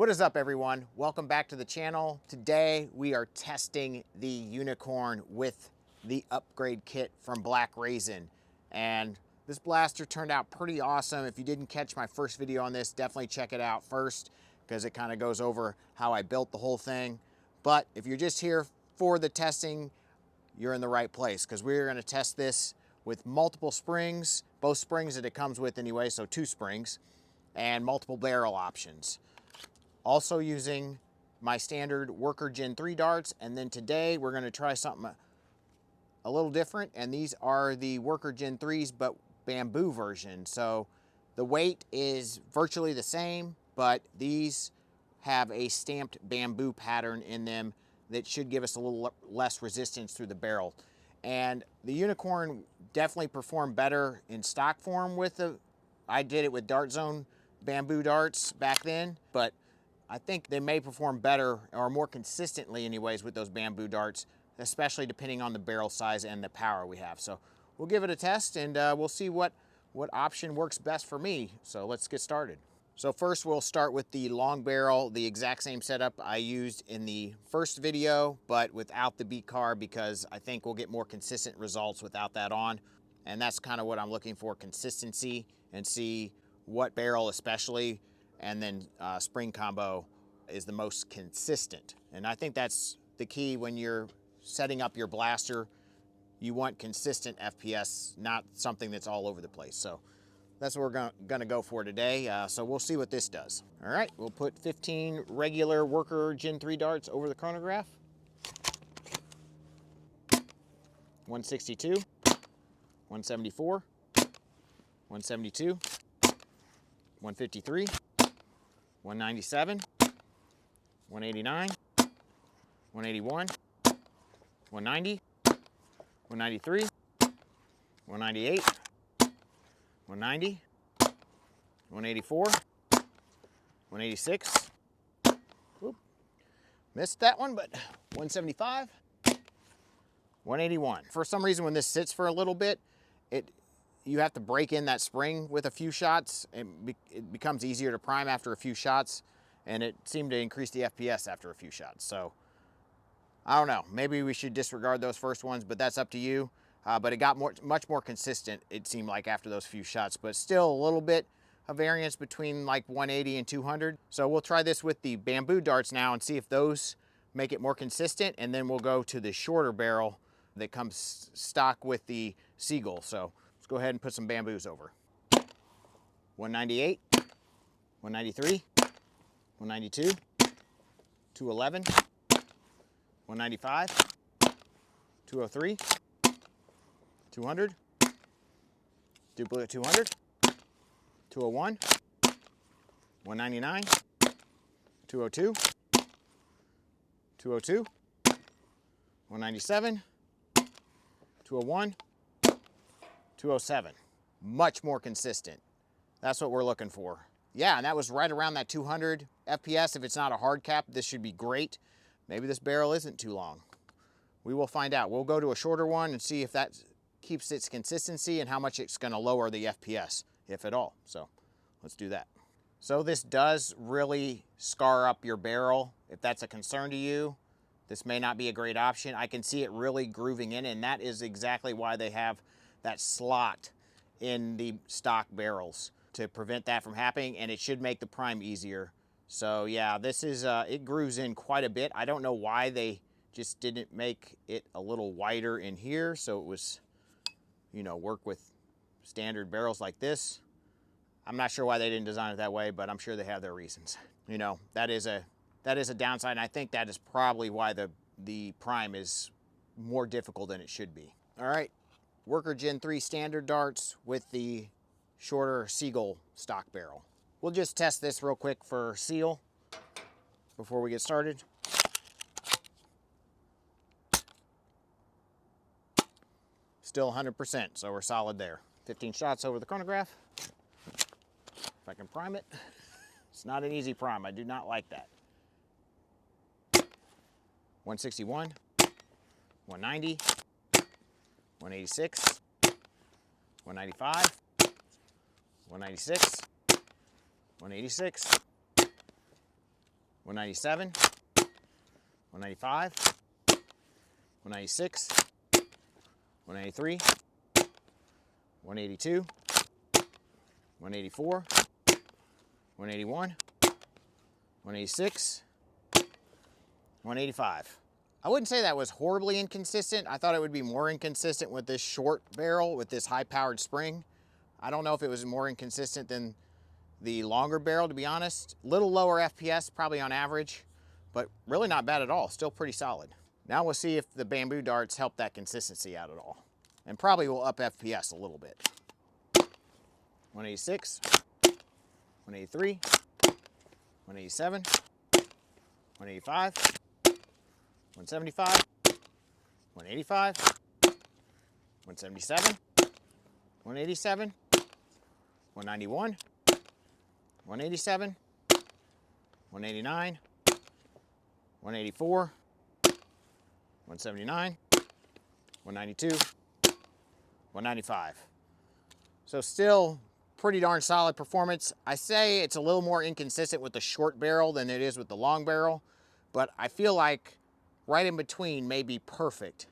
What is up, everyone? Welcome back to the channel. Today we are testing the Unicorn with the upgrade kit from Black Raisin. And this blaster turned out pretty awesome. If you didn't catch my first video on this, definitely check it out first because it kind of goes over how I built the whole thing. But if you're just here for the testing, you're in the right place because we're going to test this with multiple springs, both springs that it comes with anyway, so 2 springs, and multiple barrel options. Also using my standard Worker Gen 3 darts, and then today we're going to try something a little different, and these are the Worker Gen 3s but bamboo version. So the weight is virtually the same, but these have a stamped bamboo pattern in them that should give us a little less resistance through the barrel. And the Unicorn definitely performed better in stock form with I did it with Dart Zone bamboo darts back then, but I think they may perform better or more consistently anyways with those bamboo darts, especially depending on the barrel size and the power we have. So we'll give it a test and we'll see what option works best for me. So let's get started. So first we'll start with the long barrel, the exact same setup I used in the first video, but without the beat car because I think we'll get more consistent results without that on. And that's kind of what I'm looking for, consistency, and see what barrel especially and then spring combo is the most consistent. And I think that's the key when you're setting up your blaster. You want consistent FPS, not something that's all over the place. So that's what we're gonna go for today. So we'll see what this does. All right, we'll put 15 regular Worker Gen 3 darts over the chronograph. 162, 174, 172, 153, 197, 189, 181, 190, 193, 198, 190, 184, 186, whoop, missed that one, but 175, 181. For some reason, when this sits for a little bit, you have to break in that spring with a few shots, and it becomes easier to prime after a few shots, and it seemed to increase the FPS after a few shots. So I don't know, maybe we should disregard those first ones, but that's up to you. But it got much more consistent, it seemed like, after those few shots, but still a little bit of variance between like 180 and 200. So we'll try this with the bamboo darts now and see if those make it more consistent, and then we'll go to the shorter barrel that comes stock with the Seagull. So let's go ahead and put some bamboos over. 198, 193, 192, 211, 195, 203, 200, duplicate 200, 201, 199, 202, 202, 197, 201, 207. Much more consistent. That's what we're looking for. Yeah, and that was right around that 200 FPS. If it's not a hard cap, this should be great. Maybe this barrel isn't too long. We will find out. We'll go to a shorter one and see if that keeps its consistency and how much it's going to lower the FPS, if at all. So let's do that. So this does really scar up your barrel. If that's a concern to you, this may not be a great option. I can see it really grooving in, and that is exactly why they have that slot in the stock barrels to prevent that from happening, and it should make the prime easier. So yeah, this is, it grooves in quite a bit. I don't know why they just didn't make it a little wider in here so it was, you know, work with standard barrels like this. I'm not sure why they didn't design it that way, but I'm sure they have their reasons. You know, that is a downside, and I think that is probably why the prime is more difficult than it should be. All right, Worker Gen 3 standard darts with the shorter Seagull stock barrel. We'll just test this real quick for seal before we get started. Still 100%, so we're solid there. 15 shots over the chronograph. If I can prime it. It's not an easy prime, I do not like that. 161, 190, 186, 195, 196, 186, 197, 195, 196, 183, 182, 184, 181, 186, 185. I wouldn't say that was horribly inconsistent. I thought it would be more inconsistent with this short barrel with this high-powered spring. I don't know if it was more inconsistent than the longer barrel, to be honest. A little lower FPS, probably on average, but really not bad at all. Still pretty solid. Now we'll see if the bamboo darts help that consistency out at all. And probably will up FPS a little bit. 186, 183, 187, 185, 175, 185, 177, 187, 191, 187, 189, 184, 179, 192, 195. So still pretty darn solid performance. I say it's a little more inconsistent with the short barrel than it is with the long barrel, but I feel like right in between may be perfect.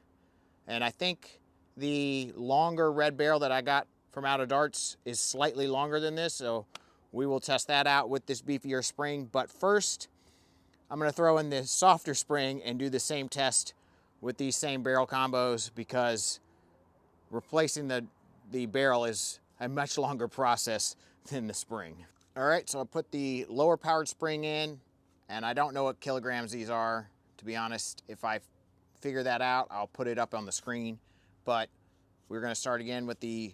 And I think the longer red barrel that I got from Out of Darts is slightly longer than this, so we will test that out with this beefier spring. But first, I'm gonna throw in the softer spring and do the same test with these same barrel combos, because replacing the barrel is a much longer process than the spring. All right, so I put the lower powered spring in, and I don't know what kilograms these are, to be honest. If I figure that out, I'll put it up on the screen. But we're gonna start again with the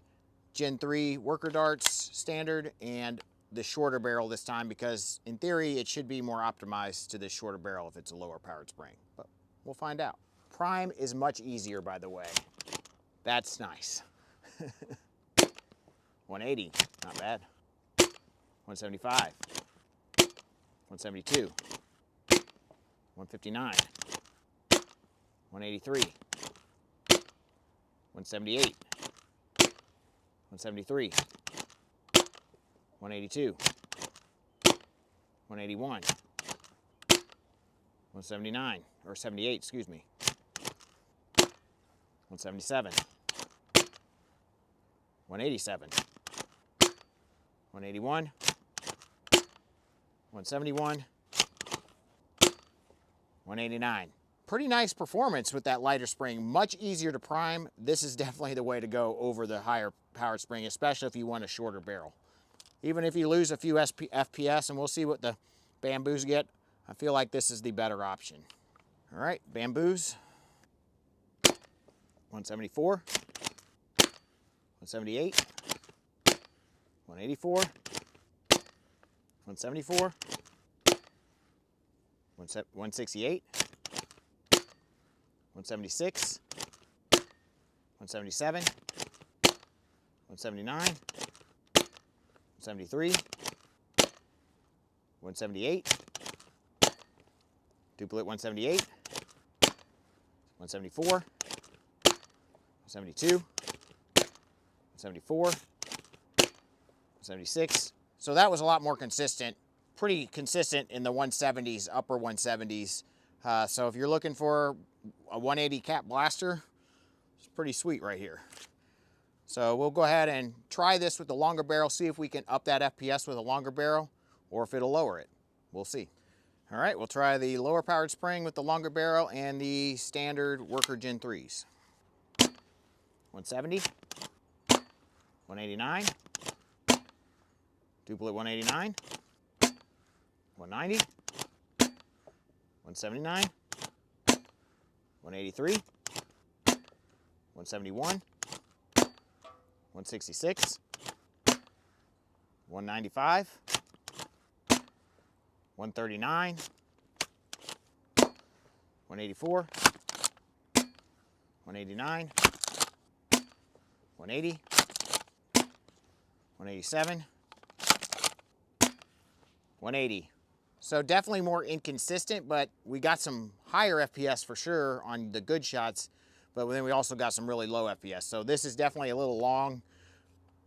Gen 3 worker darts standard and the shorter barrel this time, because in theory it should be more optimized to this shorter barrel if it's a lower powered spring, but we'll find out. Prime is much easier, by the way. That's nice. 180, not bad. 175, 172, 159, 183, 178, 173, 182, 181, 179, or 78, excuse me, 177, 187, 181, 171, 189. Pretty nice performance with that lighter spring. Much easier to prime. This is definitely the way to go over the higher powered spring, especially if you want a shorter barrel. Even if you lose a few FPS, and we'll see what the bamboos get, I feel like this is the better option. All right, bamboos. 174, 178, 184, 174, 168, 176, 177, 179, 173, 178, duplicate 178, 174, 172, 174, 176. So that was a lot more consistent, pretty consistent in the 170s, upper 170s. So if you're looking for a 180 cap blaster, it's pretty sweet right here. So we'll go ahead and try this with the longer barrel, see if we can up that FPS with a longer barrel or if it'll lower it. We'll see. All right, we'll try the lower powered spring with the longer barrel and the standard worker Gen 3s. 170, 189, duplicate 189, 190, 179, 183, 171, 166, 195, 139, 184, 189, 180, 187, 180. So definitely more inconsistent, but we got some higher FPS for sure on the good shots, but then we also got some really low FPS. So this is definitely a little long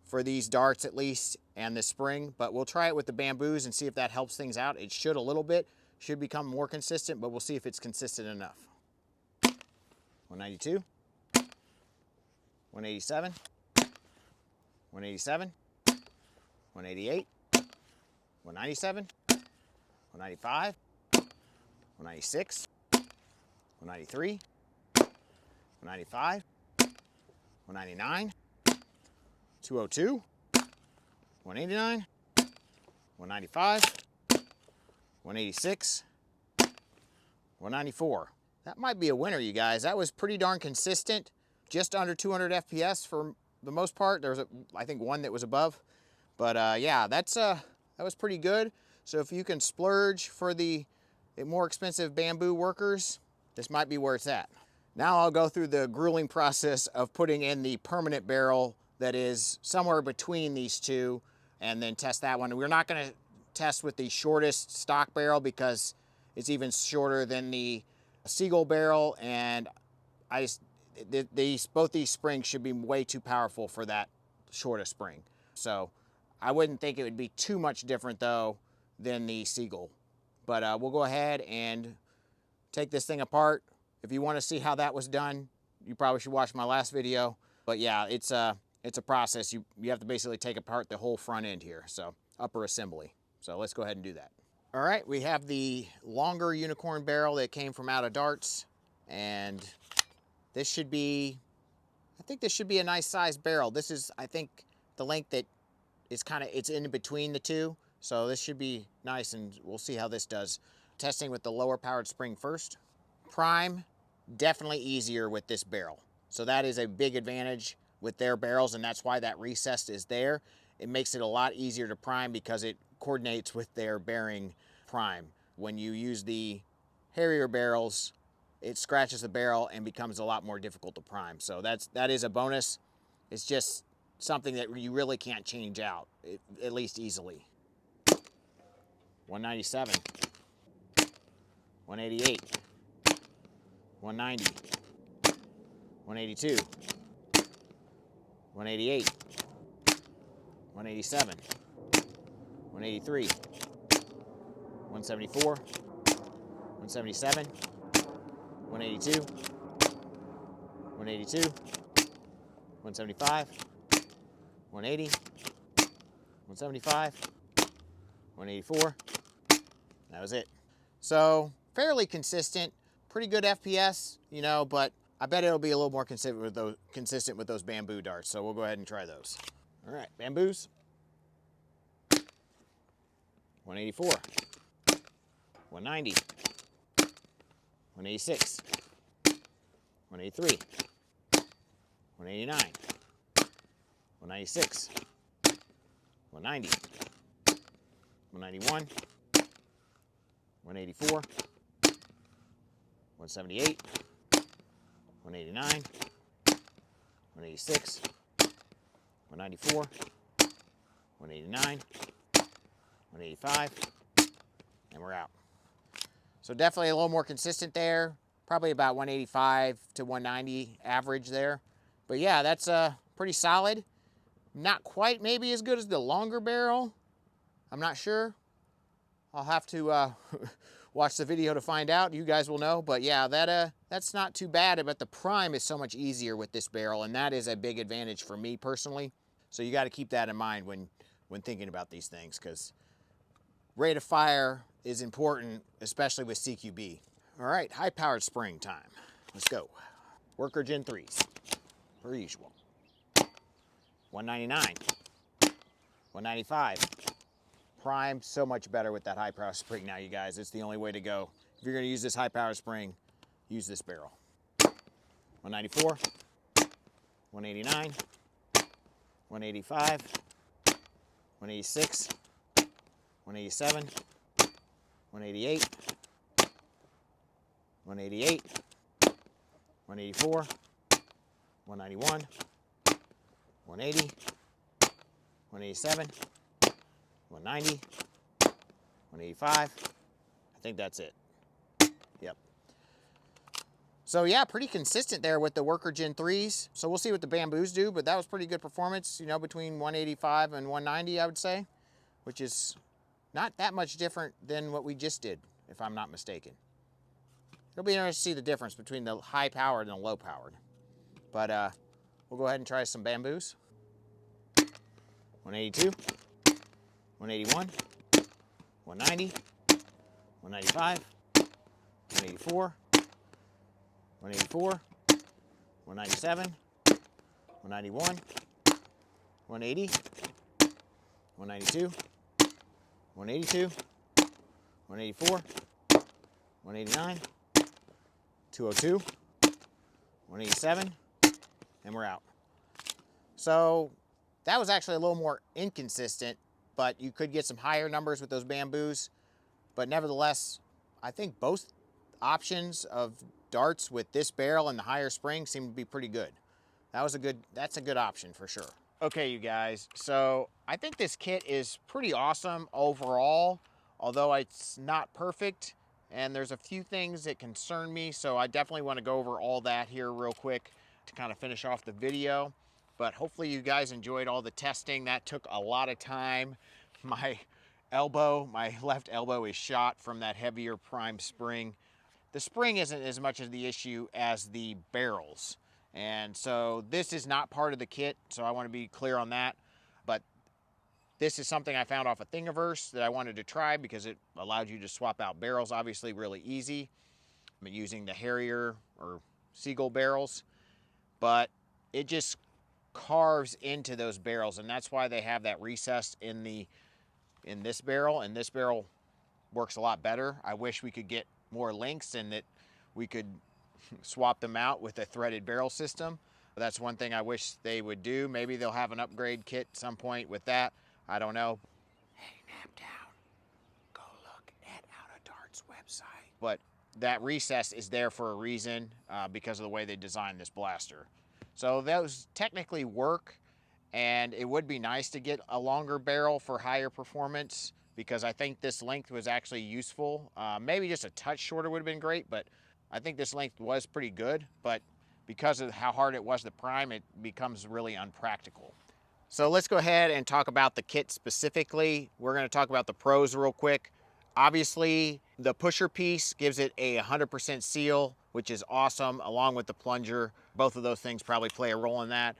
for these darts at least, and the spring, but we'll try it with the bamboos and see if that helps things out. It should a little bit. should become more consistent, but we'll see if it's consistent enough. 192, 187, 187, 188, 197, 195, 196, 193, 195, 199, 202, 189, 195, 186, 194. That might be a winner, you guys. That was pretty darn consistent. Just under 200 FPS for the most part. There was, I think, one that was above. But yeah, that was pretty good. So if you can splurge for the more expensive bamboo workers, this might be where it's at. Now I'll go through the grueling process of putting in the permanent barrel that is somewhere between these two, and then test that one. We're not going to test with the shortest stock barrel because it's even shorter than the Seagull barrel, and both these springs should be way too powerful for that shortest spring. So I wouldn't think it would be too much different though than the Seagull. But we'll go ahead and take this thing apart. If you want to see how that was done, you probably should watch my last video. But yeah, it's a process. You have to basically take apart the whole front end here, so upper assembly. So let's go ahead and do that. All right, we have the longer Unicorn barrel that came from out of darts, and this should be, I think this should be a nice sized barrel. This is, I think, the length that is it's in between the two. So this should be nice, and we'll see how this does. Testing with the lower powered spring first. Prime, definitely easier with this barrel. So that is a big advantage with their barrels, and that's why that recess is there. It makes it a lot easier to prime because it coordinates with their bearing prime. When you use the Harrier barrels, it scratches the barrel and becomes a lot more difficult to prime. So that is a bonus. It's just something that you really can't change out, at least easily. 197, 188, 190, 182, 188, 187, 183, 174, 177, 182, 182, 175, 180, 175, 184. That was it. So fairly consistent, pretty good FPS, you know, but I bet it'll be a little more consistent with those bamboo darts. So we'll go ahead and try those. All right, bamboos. 184, 190, 186, 183, 189, 196, 190, 191, 184, 178, 189, 186, 194, 189, 185, and we're out. So definitely a little more consistent there. Probably about 185 to 190 average there. But yeah, that's pretty solid. Not quite maybe as good as the longer barrel. I'm not sure. I'll have to watch the video to find out. You guys will know. But yeah, that's not too bad. But the prime is so much easier with this barrel, and that is a big advantage for me personally. So you got to keep that in mind when thinking about these things, because rate of fire is important, especially with CQB. All right, high-powered spring time. Let's go. Worker Gen 3s, per usual. 199, 195. Prime, so much better with that high-powered spring now, you guys. It's the only way to go. If you're going to use this high-powered spring, use this barrel. 194, 189, 185, 186, 187, 188, 188, 184, 191, 180, 187, 190, 185. I think that's it. Yep. So yeah, pretty consistent there with the Worker Gen 3s. So we'll see what the bamboos do, but that was pretty good performance, you know, between 185 and 190, I would say, which is not that much different than what we just did if I'm not mistaken. It'll be interesting to see the difference between the high powered and the low powered. But we'll go ahead and try some bamboos. 182, 181, 190, 195, 184, 184, 197, 191, 180, 192, 182, 184, 189, 202, 187, and we're out. So that was actually a little more inconsistent, but you could get some higher numbers with those bamboos. But nevertheless, I think both options of darts with this barrel and the higher spring seem to be pretty good. That's a good option for sure. Okay, you guys, so I think this kit is pretty awesome overall, although it's not perfect, and there's a few things that concern me, so I definitely want to go over all that here real quick to kind of finish off the video. But hopefully you guys enjoyed all the testing. That took a lot of time. My left elbow is shot from that heavier prime spring. The spring isn't as much of the issue as the barrels. And so this is not part of the kit, so I want to be clear on that. But this is something I found off a Thingiverse that I wanted to try because it allowed you to swap out barrels, obviously really easy. I'm using the Harrier or Seagull barrels, but it just carves into those barrels, and that's why they have that recess in this barrel, and this barrel works a lot better. I wish we could get more links and that we could swap them out with a threaded barrel system. That's one thing I wish they would do. Maybe they'll have an upgrade kit at some point with that. I don't know. Hey, Naptown, go look at Out of Dart's website. But that recess is there for a reason because of the way they designed this blaster. So those technically work, and it would be nice to get a longer barrel for higher performance because I think this length was actually useful. Maybe just a touch shorter would have been great, but I think this length was pretty good. But because of how hard it was to prime, it becomes really unpractical. So let's go ahead and talk about the kit specifically. We're going to talk about the pros real quick. Obviously, the pusher piece gives it a 100% seal, which is awesome, along with the plunger. Both of those things probably play a role in that.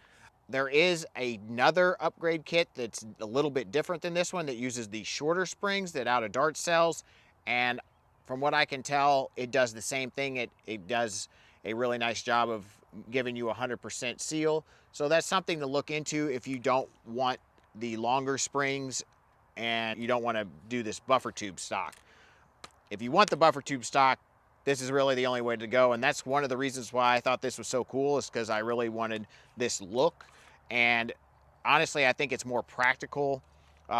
There is another upgrade kit that's a little bit different than this one that uses the shorter springs that Out of Dart sells. And from what I can tell, it does the same thing. It does a really nice job of giving you a 100% seal. So that's something to look into if you don't want the longer springs and you don't want to do this buffer tube stock. If you want the buffer tube stock, this is really the only way to go, and that's one of the reasons why I thought this was so cool, is because I really wanted this look. And honestly, I think it's more practical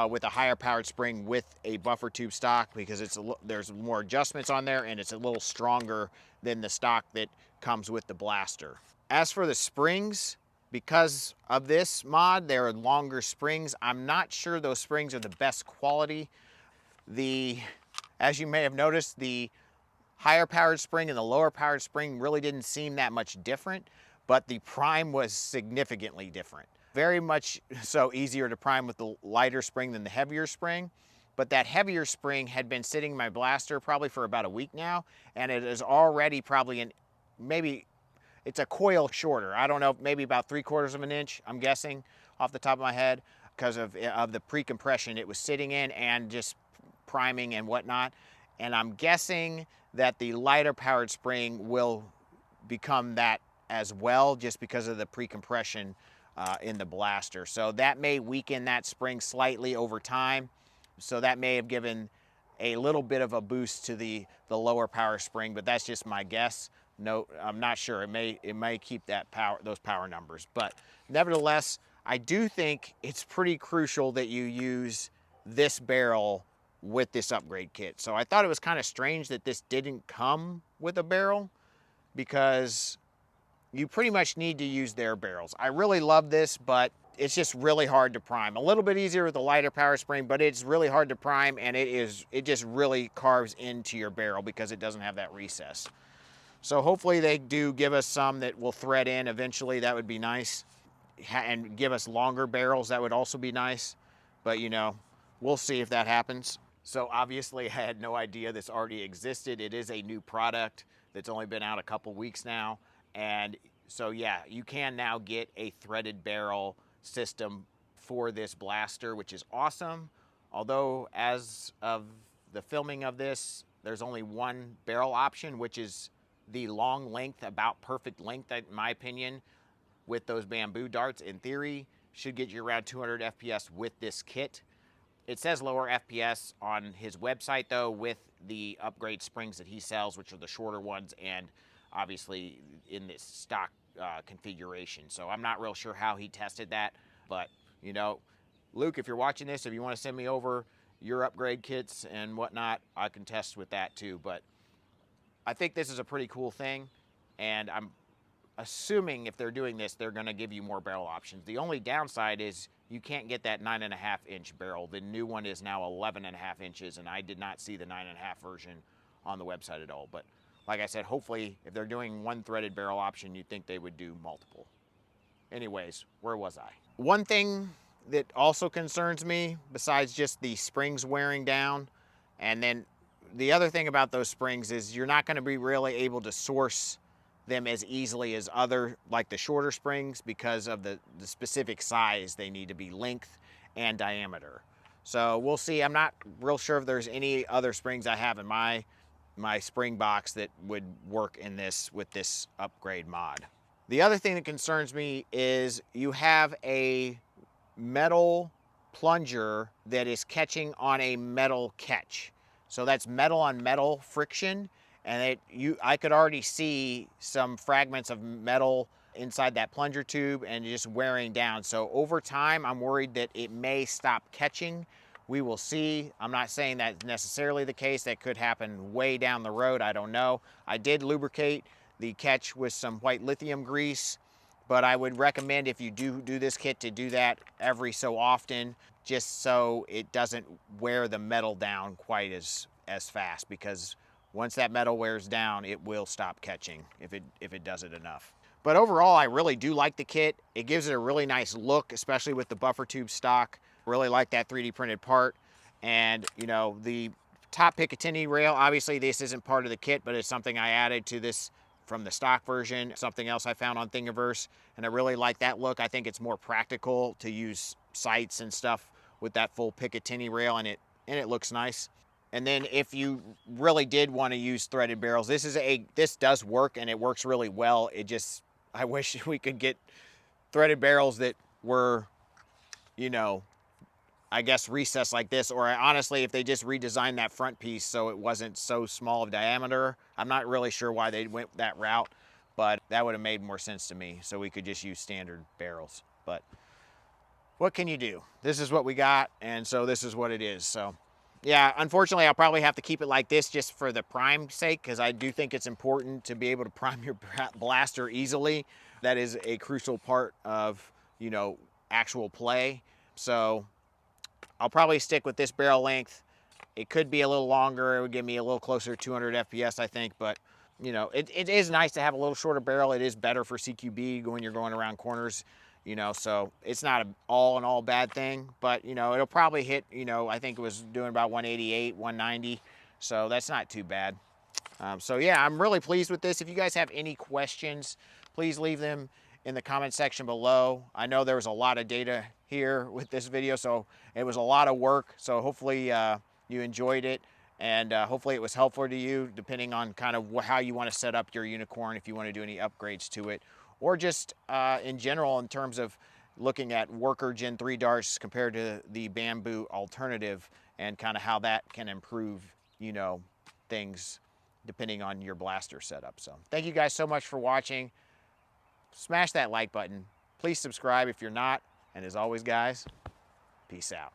with a higher powered spring with a buffer tube stock because there's more adjustments on there and it's a little stronger than the stock that comes with the blaster. As for the springs, because of this mod, there are longer springs. I'm not sure those springs are the best quality. As you may have noticed, the higher powered spring and the lower powered spring really didn't seem that much different, but the prime was significantly different. Very much so easier to prime with the lighter spring than the heavier spring. But that heavier spring had been sitting in my blaster probably for about a week now, and it is already probably maybe it's a coil shorter. I don't know, maybe about 3/4 of an inch, I'm guessing off the top of my head, because of the pre-compression it was sitting in and just priming and whatnot. And I'm guessing that the lighter powered spring will become that as well, just because of the pre-compression in the blaster. So that may weaken that spring slightly over time. So that may have given a little bit of a boost to the lower power spring, but that's just my guess. No, I'm not sure. It may keep those power numbers, but nevertheless, I do think it's pretty crucial that you use this barrel with this upgrade kit. So I thought it was kind of strange that this didn't come with a barrel, because you pretty much need to use their barrels. I really love this, but it's just really hard to prime. A little bit easier with the lighter power spring, but it's really hard to prime, and it just really carves into your barrel because it doesn't have that recess. So hopefully they do give us some that will thread in eventually. That would be nice. And give us longer barrels. That would also be nice. But, you know, we'll see if that happens. So obviously I had no idea this already existed. It is a new product that's only been out a couple weeks now. And so yeah, you can now get a threaded barrel system for this blaster, which is awesome. Although as of the filming of this, there's only one barrel option, which is the long length, about perfect length in my opinion, with those bamboo darts. In theory, should get you around 200 FPS with this kit. It says lower FPS on his website though, with the upgrade springs that he sells, which are the shorter ones, and obviously in this stock configuration. So I'm not real sure how he tested that, but you know, Luke, if you're watching this, if you want to send me over your upgrade kits and whatnot, I can test with that too. But I think this is a pretty cool thing, and I'm assuming if they're doing this, they're going to give you more barrel options. The only downside is you can't get that 9.5-inch barrel. The new one is now 11.5 inches, and I did not see the 9.5 version on the website at all. But like I said, hopefully if they're doing one threaded barrel option, you'd think they would do multiple. Anyways, where was I? One thing that also concerns me, besides just the springs wearing down, and then the other thing about those springs is you're not going to be really able to source them as easily as other, like the shorter springs, because of the specific size. They need to be length and diameter. So we'll see. I'm not real sure if there's any other springs I have in my spring box that would work in this with this upgrade mod. The other thing that concerns me is you have a metal plunger that is catching on a metal catch. So that's metal on metal friction, and I could already see some fragments of metal inside that plunger tube and just wearing down. So over time, I'm worried that it may stop catching. We will see. I'm not saying that's necessarily the case. That could happen way down the road. I don't know. I did lubricate the catch with some white lithium grease, but I would recommend, if you do this kit, to do that every so often, just so it doesn't wear the metal down quite as fast, because once that metal wears down, it will stop catching if it does it enough. But overall, I really do like the kit. It gives it a really nice look, especially with the buffer tube stock. Really like that 3D printed part. And you know, the top Picatinny rail, obviously this isn't part of the kit, but it's something I added to this from the stock version, something else I found on Thingiverse, and I really like that look. I think it's more practical to use sights and stuff with that full Picatinny rail, and it looks nice. And then if you really did want to use threaded barrels, this does work, and it works really well. I wish we could get threaded barrels that were, you know, I guess recessed like this, or honestly, if they just redesigned that front piece so it wasn't so small of diameter. I'm not really sure why they went that route, but that would have made more sense to me, so we could just use standard barrels. But what can you do? This is what we got, and so this is what it is. So yeah, unfortunately, I'll probably have to keep it like this just for the prime sake, because I do think it's important to be able to prime your blaster easily. That is a crucial part of, you know, actual play. So I'll probably stick with this barrel length. It could be a little longer. It would give me a little closer to 200 FPS, I think. But, you know, it is nice to have a little shorter barrel. It is better for CQB when you're going around corners, you know, so it's not an all in all bad thing. But, you know, it'll probably hit, you know, I think it was doing about 188, 190. So that's not too bad. So, yeah, I'm really pleased with this. If you guys have any questions, please leave them in the comment section below. I know there was a lot of data here with this video, so it was a lot of work. So hopefully you enjoyed it, and hopefully it was helpful to you, depending on kind of how you want to set up your Unicorn, if you want to do any upgrades to it, or just in general in terms of looking at worker Gen 3 darts compared to the bamboo alternative, and kind of how that can improve, you know, things depending on your blaster setup. So thank you guys so much for watching. Smash that like button. Please subscribe if you're not. And as always, guys, peace out.